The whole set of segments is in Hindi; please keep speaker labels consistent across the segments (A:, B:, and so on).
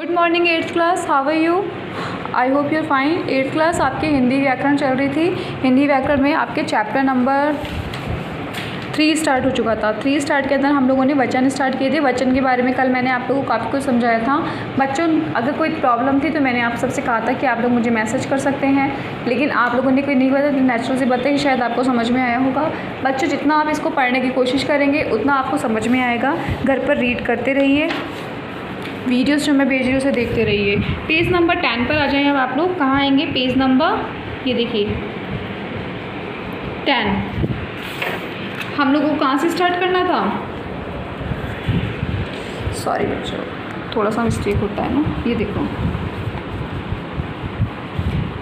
A: Good morning eighth class, how are you? I hope your fine. Eighth class आपके हिंदी व्याकरण चल रही थी। हिंदी व्याकरण में आपके चैप्टर नंबर 3 स्टार्ट हो चुका था। 3 स्टार्ट के अंदर हम लोगों ने वचन स्टार्ट किए थे। वचन के बारे में कल मैंने आप लोगों को काफ़ी कुछ समझाया था। बच्चों, अगर कोई प्रॉब्लम थी तो मैंने आप सबसे कहा था कि आप लोग मुझे मैसेज कर सकते हैं, लेकिन आप लोगों ने कोई नहीं बताया। तो नेचुरल सी बात है कि शायद आपको समझ में आया होगा। बच्चों, जितना आप इसको पढ़ने की कोशिश करेंगे उतना आपको समझ में आएगा। घर पर रीड करते रहिए, वीडियोस जो मैं भेज रही हूँ उसे देखते रहिए। पेज नंबर 10 पर आ जाएं। अब आप लोग कहाँ आएंगे? पेज नंबर, ये देखिए 10। हम लोगों को कहाँ से स्टार्ट करना था? सॉरी बच्चों, थोड़ा सा मिस्टेक होता है ना। ये देखो,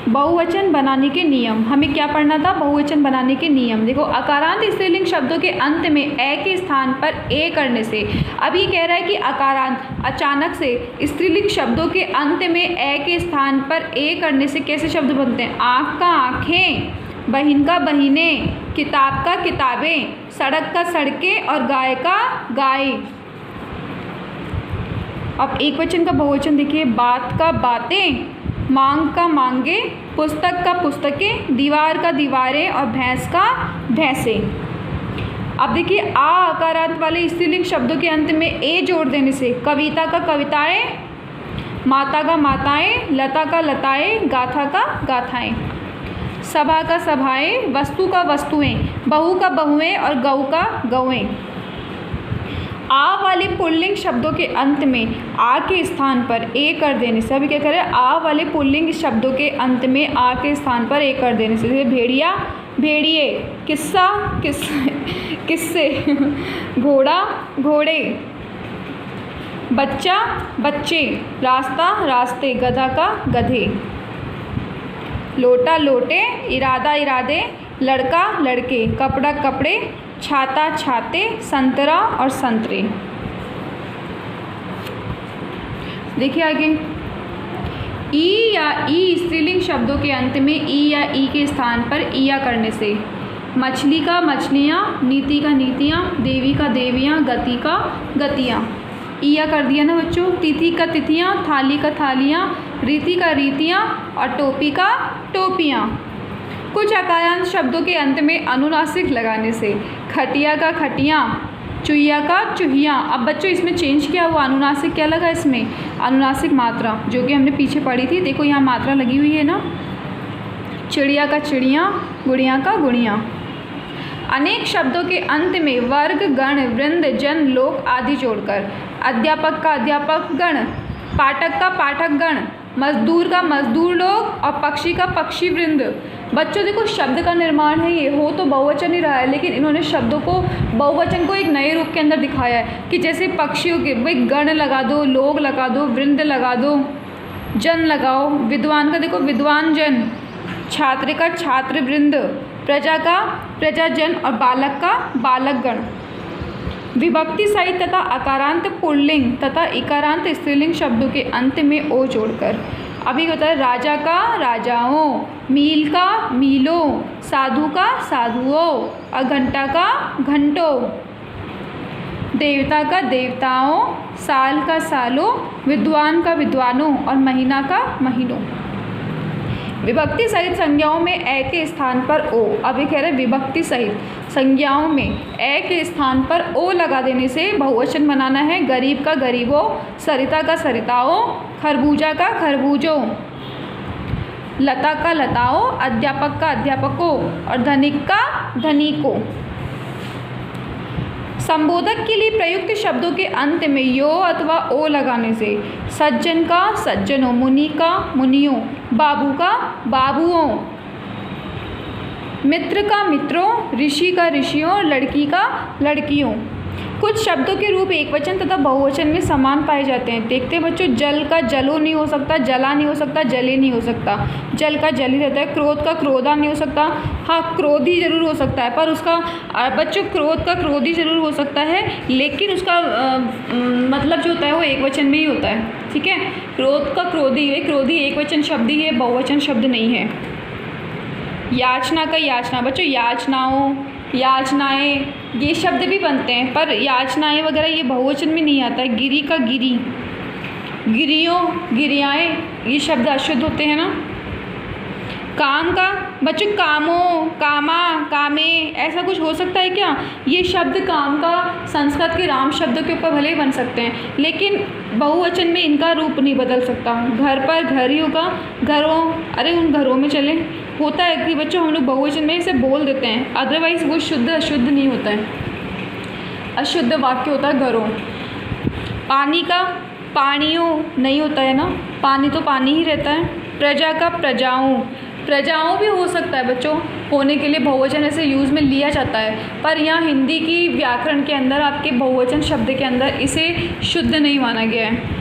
A: बहुवचन बनाने के नियम। हमें क्या पढ़ना था? बहुवचन बनाने के नियम। देखो, अकारांत स्त्रीलिंग शब्दों के अंत में ए के स्थान पर ए करने से। अब ये कह रहा है कि अकारांत अचानक से स्त्रीलिंग शब्दों के अंत में ए के स्थान पर ए करने से कैसे शब्द बनते हैं? आँख का आँखें, बहिन का बहिनें, किताब का किताबें, सड़क का सड़कें और गाय का गाय। अब एक वचन का बहुवचन देखिए, बात का बातें, मांग का मांगे, पुस्तक का पुस्तकें, दीवार का दीवारें और भैंस का भैंसें। अब देखिए, आ आकारांत वाले स्त्रीलिंग शब्दों के अंत में ए जोड़ देने से कविता का कविताएं, माता का माताएं, लता का लताएं, गाथा का गाथाएं, सभा का सभाएं, वस्तु का वस्तुएं, बहू का बहुएं और गऊ का गौएं। आ वाले पुल्लिंग शब्दों के अंत में आ के स्थान पर ए कर देने से, अभी क्या करें? आ वाले पुल्लिंग शब्दों के अंत में आ के स्थान पर ए कर देने से, जैसे भेड़िया भेड़िए, किस्सा किस्से, घोड़ा घोड़े, बच्चा बच्चे, रास्ता रास्ते, गधा का गधे, लोटा लोटे, इरादा इरादे, लड़का लड़के, कपड़ा कपड़े, छाता छाते, संतरा और संतरे। देखिए आगे, ई या ई स्त्रीलिंग शब्दों के अंत में ई या ई के स्थान पर ईया करने से। मछली का मछलियाँ, नीति का नीतियाँ, देवी का देवियाँ, गति का गतियाँ। ईया कर दिया ना बच्चों। तिथि का तिथियाँ, थाली का थालियाँ, रीति का रीतियाँ और टोपी का टोपियाँ। कुछ अकारांत शब्दों के अंत में अनुनासिक लगाने से। खटिया का खटियाँ, चुहिया का चुहिया। अब बच्चों, इसमें चेंज किया हुआ, अनुनासिक क्या लगा इसमें? अनुनासिक मात्रा, जो कि हमने पीछे पढ़ी थी। देखो यहाँ मात्रा लगी हुई है ना। चिड़िया का चिड़िया, गुड़िया का गुड़िया। अनेक शब्दों के अंत में वर्ग गण वृंद जन लोक आदि जोड़कर। अध्यापक का अध्यापक गण, पाठक का पाठक गण, मजदूर का मजदूर लोग और पक्षी का पक्षी वृंद। बच्चों देखो, शब्द का निर्माण है, ये हो तो बहुवचन ही रहा है, लेकिन इन्होंने शब्दों को, बहुवचन को एक नए रूप के अंदर दिखाया है कि जैसे पक्षियों के भाई गण लगा दो, लोग लगा दो, वृंद लगा दो, जन लगाओ। विद्वान का देखो विद्वान जन, छात्र का छात्र वृंद, प्रजा का प्रजाजन और बालक का बालक गण। विभक्ति सहित तथा अकारांत पुल्लिंग तथा इकारांत स्त्रीलिंग शब्दों के अंत में ओ जोड़कर। अभी होता है राजा का राजाओं, मील का मीलों, साधु का साधुओं और घंटा का घंटों, देवता का देवताओं, साल का सालों, विद्वान का विद्वानों और महीना का महीनों। विभक्ति सहित संज्ञाओं में ए के स्थान पर ओ। अभी कह रहे विभक्ति सहित संज्ञाओं में ए के स्थान पर ओ लगा देने से बहुवचन बनाना है। गरीब का गरीबों, सरिता का सरिताओं, खरबूजा का खरबूजों, लता का लताओं, अध्यापक का अध्यापकों और धनिक का धनिकों। संबोधक के लिए प्रयुक्त शब्दों के अंत में यो अथवा ओ लगाने से। सज्जन का सज्जनों, मुनि का मुनियों, बाबू का बाबुओं, मित्र का मित्रों, ऋषि का ऋषियों और लड़की का लड़कियों। कुछ शब्दों के रूप एक वचन तथा बहुवचन में समान पाए जाते हैं। देखते हैं बच्चों, जल का जलो नहीं हो सकता, जला नहीं हो सकता, जले नहीं हो सकता, जल का जल ही रहता है। क्रोध का क्रोधा नहीं हो सकता, हाँ क्रोधी जरूर हो सकता है, पर उसका बच्चों क्रोध का क्रोधी जरूर हो सकता है, लेकिन उसका मतलब जो होता है वो एक वचन में ही होता है। ठीक है, क्रोध का क्रोधी, क्रोधी एक वचन शब्द ही है, बहुवचन शब्द नहीं है। याचना का याचना, बच्चों याचनाओं, याचनाएं ये शब्द भी बनते हैं, पर याचनाएं वगैरह ये बहुवचन में नहीं आता है। गिरी का गिरी, गिरियों, गिरियाएँ, ये शब्द अशुद्ध होते हैं ना। काम का बच्चों कामो, कामा, कामे, ऐसा कुछ हो सकता है क्या? ये शब्द काम का संस्कृत के राम शब्द के ऊपर भले ही बन सकते हैं, लेकिन बहुवचन में इनका रूप नहीं बदल सकता। घर पर घर ही होगा, घरों, अरे उन घरों में चले, होता है कि बच्चों हम लोग बहुवचन में इसे बोल देते हैं, अदरवाइज़ वो शुद्ध अशुद्ध नहीं होता है, अशुद्ध वाक्य होता है घरों। पानी का पानियों नहीं होता है ना, पानी तो पानी ही रहता है। प्रजा का प्रजाओं, प्रजाओं भी हो सकता है बच्चों, होने के लिए बहुवचन ऐसे यूज़ में लिया जाता है, पर यहाँ हिंदी की व्याकरण के अंदर आपके बहुवचन शब्द के अंदर इसे शुद्ध नहीं माना गया है।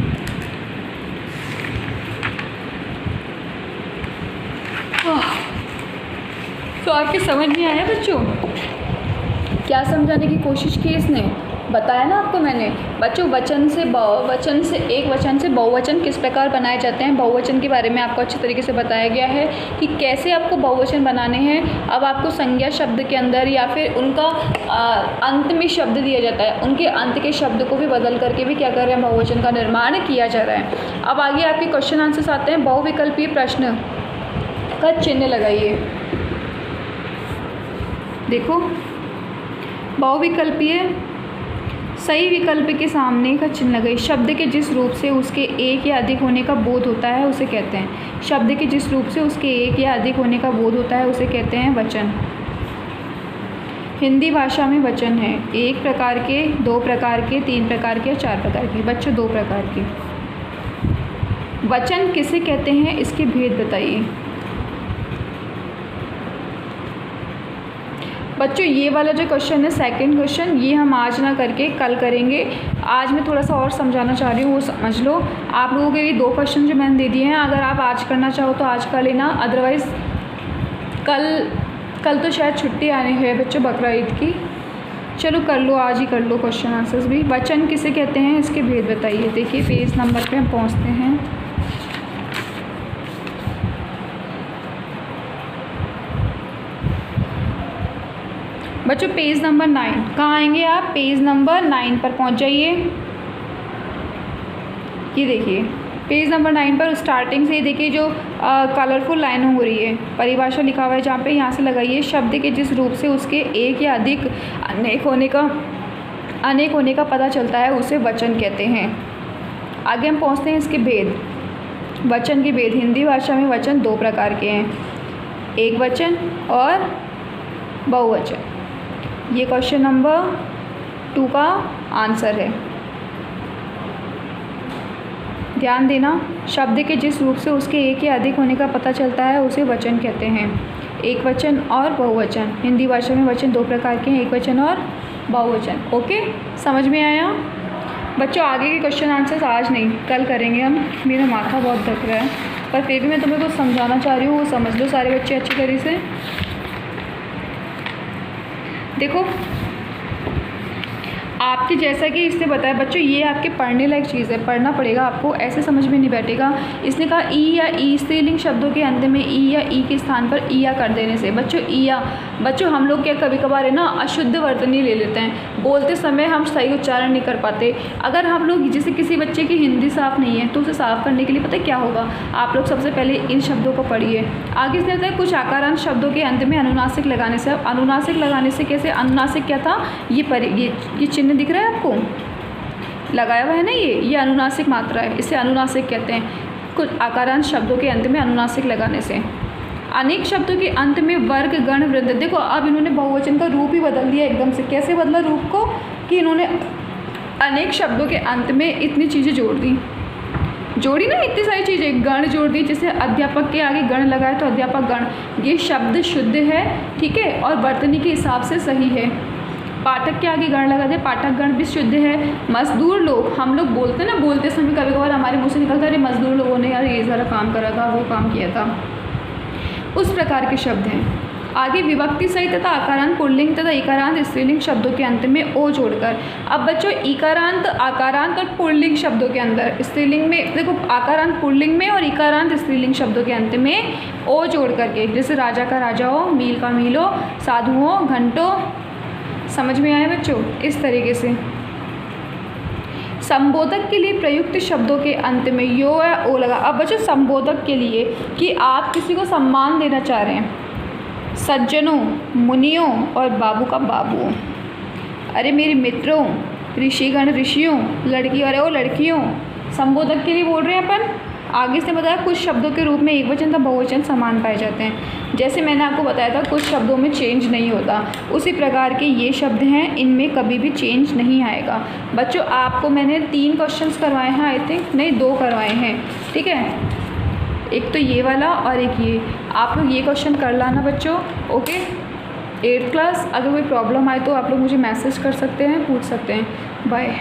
A: तो आपके समझ में आया बच्चों? क्या समझाने की कोशिश की इसने? बताया ना आपको मैंने बच्चों, वचन से बहुवचन से एक वचन से बहुवचन किस प्रकार बनाए जाते हैं, बहुवचन के बारे में आपको अच्छे तरीके से बताया गया है कि कैसे आपको बहुवचन बनाने हैं। अब आपको संज्ञा शब्द के अंदर या फिर उनका अंत में शब्द दिया जाता है, उनके अंत के शब्द को भी बदल करके भी क्या कर रहे हैं, बहुवचन का निर्माण किया जा रहा है। अब आगे आपके क्वेश्चन आंसर्स आते हैं। बहुविकल्पीय प्रश्न का चिन्ह लगाइए। देखो, बहुविकल्पीय सही विकल्प के सामने का चिन्ह लगाइए। शब्द के जिस रूप से उसके एक या अधिक होने का बोध होता है उसे कहते हैं, शब्द के जिस रूप से उसके एक या अधिक होने का बोध होता है उसे कहते हैं वचन। हिंदी भाषा में वचन है एक प्रकार के, दो प्रकार के, तीन प्रकार के, चार प्रकार के। बच्चों, दो प्रकार के वचन किसे कहते हैं, इसके भेद बताइए। बच्चों, ये वाला जो क्वेश्चन है सेकंड क्वेश्चन, ये हम आज ना करके कल करेंगे। आज मैं थोड़ा सा और समझाना चाह रही हूँ, वो समझ लो। आप लोगों के लिए दो क्वेश्चन जो मैंने दे दिए हैं, अगर आप आज करना चाहो तो आज कर लेना, अदरवाइज़ कल तो शायद छुट्टी आनी है बच्चों बकरा ईद की। चलो कर लो, आज ही कर लो क्वेश्चन आंसर्स भी। वचन किसे कहते हैं, इसके भेद बताइए। देखिए पेज नंबर पे हम पहुँचते हैं। बच्चों पेज नंबर 9, कहाँ आएंगे आप? पेज नंबर 9 पर पहुँच जाइए। ये देखिए पेज नंबर 9 पर स्टार्टिंग से देखिए जो कलरफुल लाइन हो रही है, परिभाषा लिखा हुआ है जहाँ पे, यहाँ से लगाइए। शब्द के जिस रूप से उसके एक या अधिक अनेक होने का पता चलता है उसे वचन कहते हैं। आगे हम पहुँचते हैं इसके भेद। वचन के भेद। हिंदी भाषा में वचन दो प्रकार के हैं, एक वचन और बहुवचन। ये क्वेश्चन नंबर 2 का आंसर है, ध्यान देना। शब्द के जिस रूप से उसके एक या अधिक होने का पता चलता है उसे वचन कहते हैं। एक वचन और बहुवचन। हिंदी भाषा में वचन दो प्रकार के हैं, एक वचन और बहुवचन। ओके, समझ में आया बच्चों? आगे के क्वेश्चन आंसर्स आज नहीं कल करेंगे हम। मेरा माथा बहुत थक रहा है, पर फिर भी मैं तुम्हें कुछ समझाना चाह रही हूँ, वो समझ लो सारे बच्चे अच्छी तरह से। देखो, आपके जैसा कि इसने बताया बच्चों, ये आपके पढ़ने लायक चीज़ है, पढ़ना पड़ेगा आपको, ऐसे समझ में नहीं बैठेगा। इसने कहा ई या ई, स्त्रीलिंग शब्दों के अंत में ई या ई के स्थान पर ईया कर देने से। बच्चों ईया, बच्चों हम लोग क्या कभी कभार है ना अशुद्ध वर्तनी ले लेते हैं, बोलते समय हम सही उच्चारण नहीं कर पाते। अगर हम लोग, जैसे किसी बच्चे की हिंदी साफ़ नहीं है तो उसे साफ़ करने के लिए पता है क्या होगा, आप लोग सबसे पहले इन शब्दों को पढ़िए। आगे इसने बताया कुछ आकारांत शब्दों के अंत में अनुनासिक लगाने से। अनुनासिक लगाने से कैसे? अनुनासिक क्या था, ये चिन्ह दिख रहा है आपको, लगाया हुआ है ना, ये अनुनासिक मात्रा है, इसे अनुनासिक कहते हैं। कुछ आकारांत शब्दों के अंत में अनुनासिक लगाने से। अनेक शब्दों के अंत में वर्ग, गण, वृद्ध। देखो अब इन्होंने बहुवचन का रूप ही बदल दिया एकदम से। कैसे बदला रूप को, कि इन्होंने अनेक शब्दों के अंत में इतनी चीज़ें जोड़ी ना, इतनी सारी चीज़ें, गण जोड़ दी। जैसे अध्यापक के आगे गण लगाए तो अध्यापक गण, ये शब्द शुद्ध है, ठीक है, और वर्तनी के हिसाब से सही है। पाठक के आगे गण लगा दे, पाठक गण भी शुद्ध है। मजदूर लोग, हम लोग बोलते हैं ना, बोलते समय कभी कभार हमारे मुँह से निकलता है अरे मजदूर लोगों ने यार ये सारा काम करा था, वो काम किया था, उस प्रकार के शब्द हैं। आगे विभक्ति सहित तथा आकारांत पुल्लिंग तथा इकारांत स्त्रीलिंग शब्दों के अंत में ओ जोड़कर। अब बच्चों इकारांत, आकारांत और पुल्लिंग शब्दों के अंदर, स्त्रीलिंग में देखो आकारांत पुल्लिंग में और इकारांत स्त्रीलिंग शब्दों के अंत में ओ जोड़ करके, जैसे राजा का राजा हो, मील का मील हो, साधु हो, घंटो। समझ में आया बच्चों? इस तरीके से संबोधक के लिए प्रयुक्त शब्दों के अंत में यो या ओ लगा। अब बच्चों संबोधक के लिए कि आप किसी को सम्मान देना चाह रहे हैं, सज्जनों, मुनियों और बाबू का बाबू। अरे मेरे मित्रों, ऋषिगण ऋषियों, लड़की अरे ओ लड़कियों, संबोधक के लिए बोल रहे हैं अपन। आगे से बताया कुछ शब्दों के रूप में एक वचन तथा बहुवचन समान पाए जाते हैं। जैसे मैंने आपको बताया था कुछ शब्दों में चेंज नहीं होता, उसी प्रकार के ये शब्द हैं, इनमें कभी भी चेंज नहीं आएगा। बच्चों आपको मैंने 3 क्वेश्चंस करवाए हैं, आई थिंक नहीं 2 करवाए हैं, ठीक है, एक तो ये वाला और एक ये। आप लोग ये क्वेश्चन कर लाना बच्चों, ओके। 8th क्लास, अगर कोई प्रॉब्लम आए तो आप लोग मुझे मैसेज कर सकते हैं, पूछ सकते हैं। बाय।